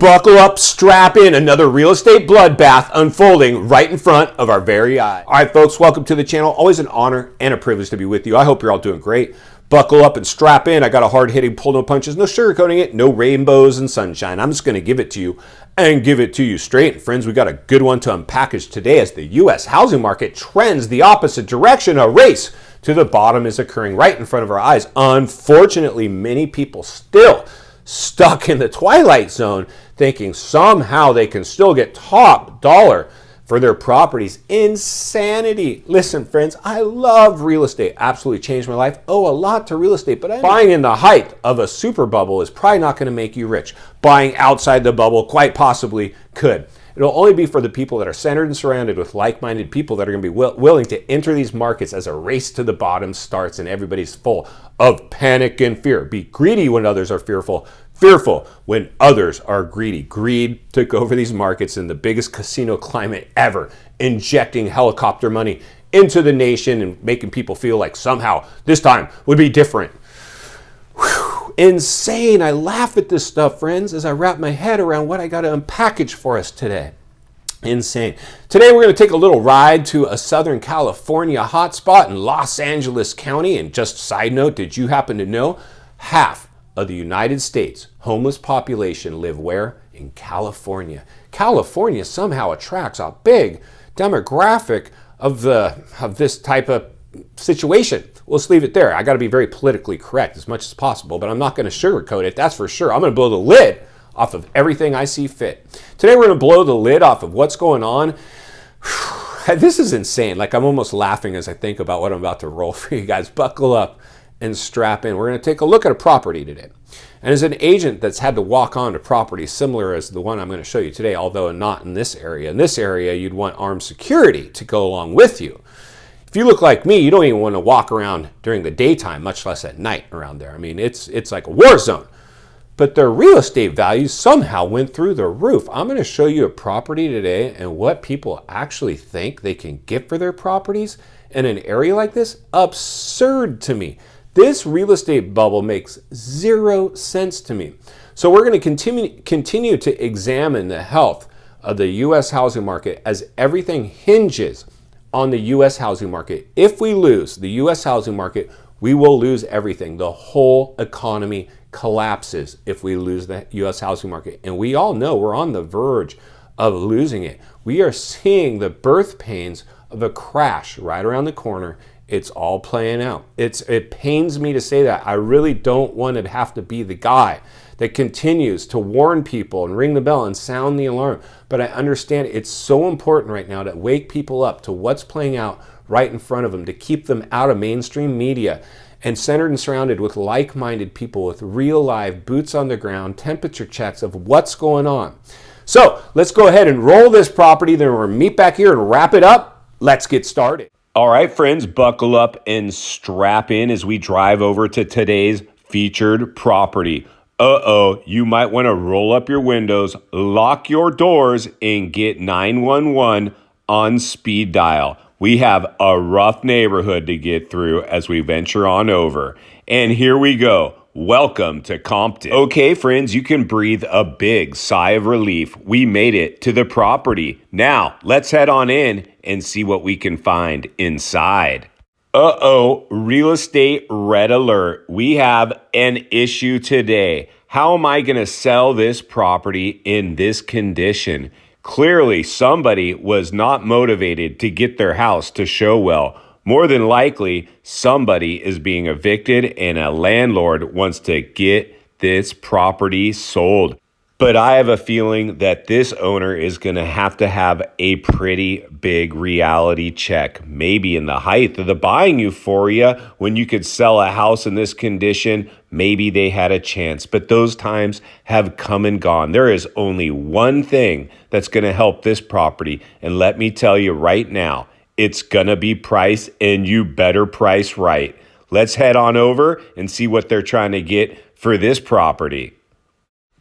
buckle up, strap in, another real estate bloodbath unfolding right in front of our very eyes. All right, folks, welcome to the channel. Always an honor and a privilege to be with you. I hope you're all doing great. Buckle up and strap in. I got a hard-hitting pull, no punches, no sugarcoating it, no rainbows and sunshine. I'm just going to give it to you and give it to you straight. And friends, we got a good one to unpackage today as the U.S. housing market trends the opposite direction. A race to the bottom is occurring right in front of our eyes. Unfortunately, many people still stuck in the twilight zone thinking somehow they can still get top dollar for their properties. Insanity. Listen, friends, I love real estate. Absolutely changed my life. Owe a lot to real estate, but buying in the height of a super bubble is probably not going to make you rich. Buying outside the bubble quite possibly could. It'll only be for the people that are centered and surrounded with like-minded people that are going to be willing to enter these markets as a race to the bottom starts and everybody's full of panic and fear. Be greedy when others are fearful. Fearful when others are greedy. Greed took over these markets in the biggest casino climate ever, injecting helicopter money into the nation and making people feel like somehow this time would be different. Whew, insane. I laugh at this stuff, friends, as I wrap my head around what I got to unpackage for us today. Insane. Today we're going to take a little ride to a Southern California hotspot in Los Angeles County. And just side note, did you happen to know half of the United States homeless population live where? In California. California somehow attracts a big demographic of this type of situation. We'll just leave it there. I got to be very politically correct as much as possible, but I'm not going to sugarcoat it, that's for sure. I'm going to blow the lid off of everything I see fit. Today we're going to blow the lid off of what's going on. This is insane. Like, I'm almost laughing as I think about what I'm about to roll for you guys. Buckle up and strap in. We're going to take a look at a property today. And as an agent that's had to walk on to properties similar as the one I'm going to show you today, although not in this area. In this area, you'd want armed security to go along with you. If you look like me, you don't even want to walk around during the daytime, much less at night around there. I mean, it's like a war zone. But their real estate values somehow went through the roof. I'm going to show you a property today and what people actually think they can get for their properties in an area like this. Absurd to me. This real estate bubble makes zero sense to me. So we're going to continue to examine the health of the U.S. housing market as everything hinges on the U.S. housing market. If we lose the U.S. housing market, we will lose everything. The whole economy collapses if we lose the U.S. housing market. And we all know we're on the verge of losing it. We are seeing the birth pains of a crash right around the corner. It's all playing out. It pains me to say that. I really don't want to have to be the guy that continues to warn people and ring the bell and sound the alarm. But I understand it's so important right now to wake people up to what's playing out right in front of them, to keep them out of mainstream media and centered and surrounded with like-minded people with real live boots on the ground, temperature checks of what's going on. So let's go ahead and roll this property. Then we'll meet back here and wrap it up. Let's get started. All right, friends, buckle up and strap in as we drive over to today's featured property. You might want to roll up your windows, lock your doors, and get 911 on speed dial. We have a rough neighborhood to get through as we venture on over. And here we go. Welcome to Compton. Okay, friends, you can breathe a big sigh of relief. We made it to the property. Now, let's head on in and see what we can find inside. Real estate red alert. We have an issue today. How am I going to sell this property in this condition? Clearly, somebody was not motivated to get their house to show well. More than likely, somebody is being evicted and a landlord wants to get this property sold. But I have a feeling that this owner is going to have a pretty big reality check. Maybe in the height of the buying euphoria, when you could sell a house in this condition, maybe they had a chance. But those times have come and gone. There is only one thing that's going to help this property. And let me tell you right now, it's going to be price, and you better price right. Let's head on over and see what they're trying to get for this property.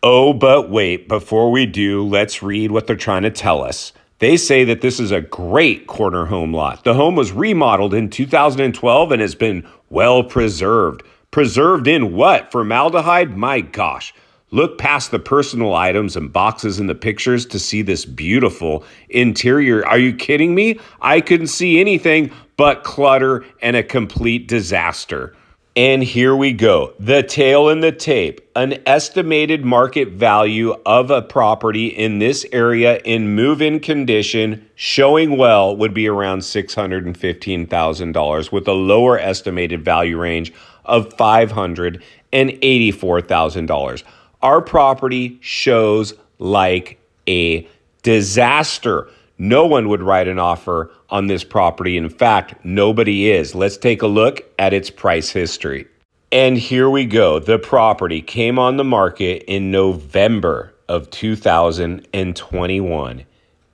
Oh, but wait, before we do, let's read what they're trying to tell us. They say that this is a great corner home lot. The home was remodeled in 2012 and has been well preserved. Preserved in what? Formaldehyde? My gosh. Look past the personal items and boxes in the pictures to see this beautiful interior. Are you kidding me? I couldn't see anything but clutter and a complete disaster. And here we go. The tail in the tape. An estimated market value of a property in this area in move-in condition, showing well, would be around $615,000 with a lower estimated value range of $584,000. Our property shows like a disaster. No one would write an offer on this property. In fact, nobody is. Let's take a look at its price history. And here we go. The property came on the market in November of 2021.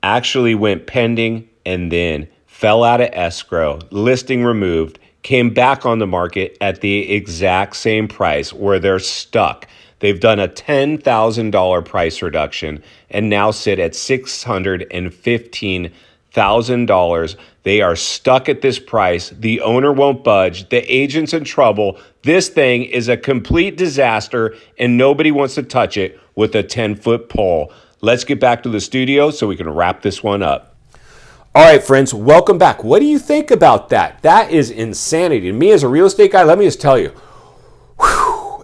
Actually went pending and then fell out of escrow, listing removed, came back on the market at the exact same price where they're stuck. They've done a $10,000 price reduction and now sit at $615,000. They are stuck at this price. The owner won't budge. The agent's in trouble. This thing is a complete disaster and nobody wants to touch it with a 10-foot pole. Let's get back to the studio so we can wrap this one up. All right, friends, welcome back. What do you think about that? That is insanity. And me as a real estate guy, let me just tell you,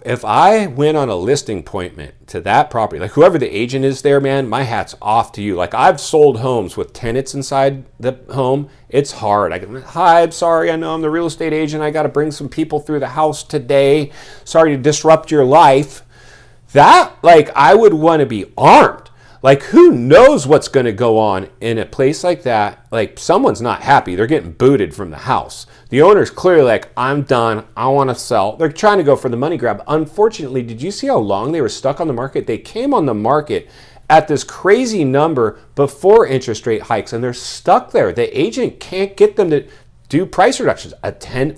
if I went on a listing appointment to that property, like whoever the agent is there, man, my hat's off to you. Like I've sold homes with tenants inside the home. It's hard. Hi, I'm sorry. I know I'm the real estate agent. I got to bring some people through the house today. Sorry to disrupt your life. That, like, I would want to be armed. Like, who knows what's going to go on in a place like that? Like, someone's not happy. They're getting booted from the house. The owner's clearly like, I'm done. I want to sell. They're trying to go for the money grab. Unfortunately, did you see how long they were stuck on the market? They came on the market at this crazy number before interest rate hikes, and they're stuck there. The agent can't get them to do price reductions.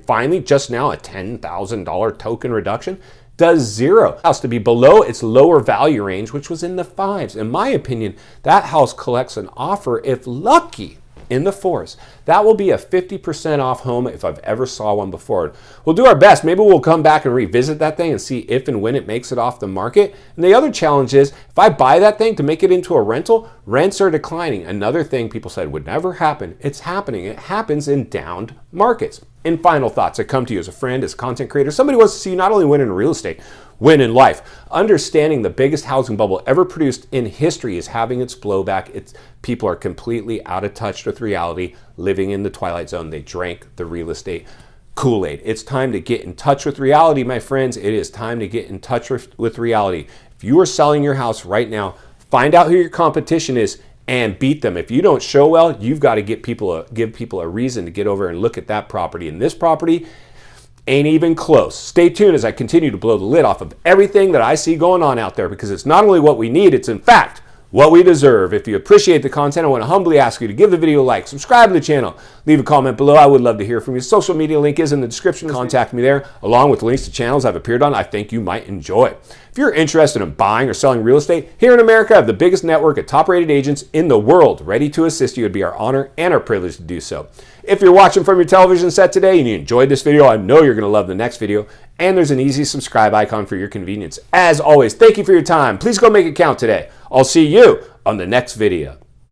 Finally, just now, a $10,000 token reduction does zero. House to be below its lower value range, which was in the fives. In my opinion, that house collects an offer, if lucky, in the fours. That will be a 50% off home if I've ever saw one before. We'll do our best. Maybe we'll come back and revisit that thing and see if and when it makes it off the market. And the other challenge is, if I buy that thing to make it into a rental, rents are declining. Another thing people said would never happen. It's happening. It happens in downed markets. And final thoughts, I come to you as a friend, as a content creator. Somebody wants to see you not only win in real estate, win in life. Understanding the biggest housing bubble ever produced in history is having its blowback. People are completely out of touch with reality, living in the twilight zone. They drank the real estate Kool-Aid. It's time to get in touch with reality, my friends. It is time to get in touch with reality. If you are selling your house right now, find out who your competition is and beat them. If you don't show well, you've got to give people a reason to get over and look at that property. And this property ain't even close. Stay tuned as I continue to blow the lid off of everything that I see going on out there, because it's not only what we need, it's in fact what we deserve. If you appreciate the content, I want to humbly ask you to give the video a like, subscribe to the channel, leave a comment below. I would love to hear from you. Social media link is in the description. Contact me there, along with links to channels I've appeared on I think you might enjoy. If you're interested in buying or selling real estate, here in America, I have the biggest network of top-rated agents in the world ready to assist you. It'd be our honor and our privilege to do so. If you're watching from your television set today and you enjoyed this video, I know you're going to love the next video, and there's an easy subscribe icon for your convenience. As always, thank you for your time. Please go make it count today. I'll see you on the next video.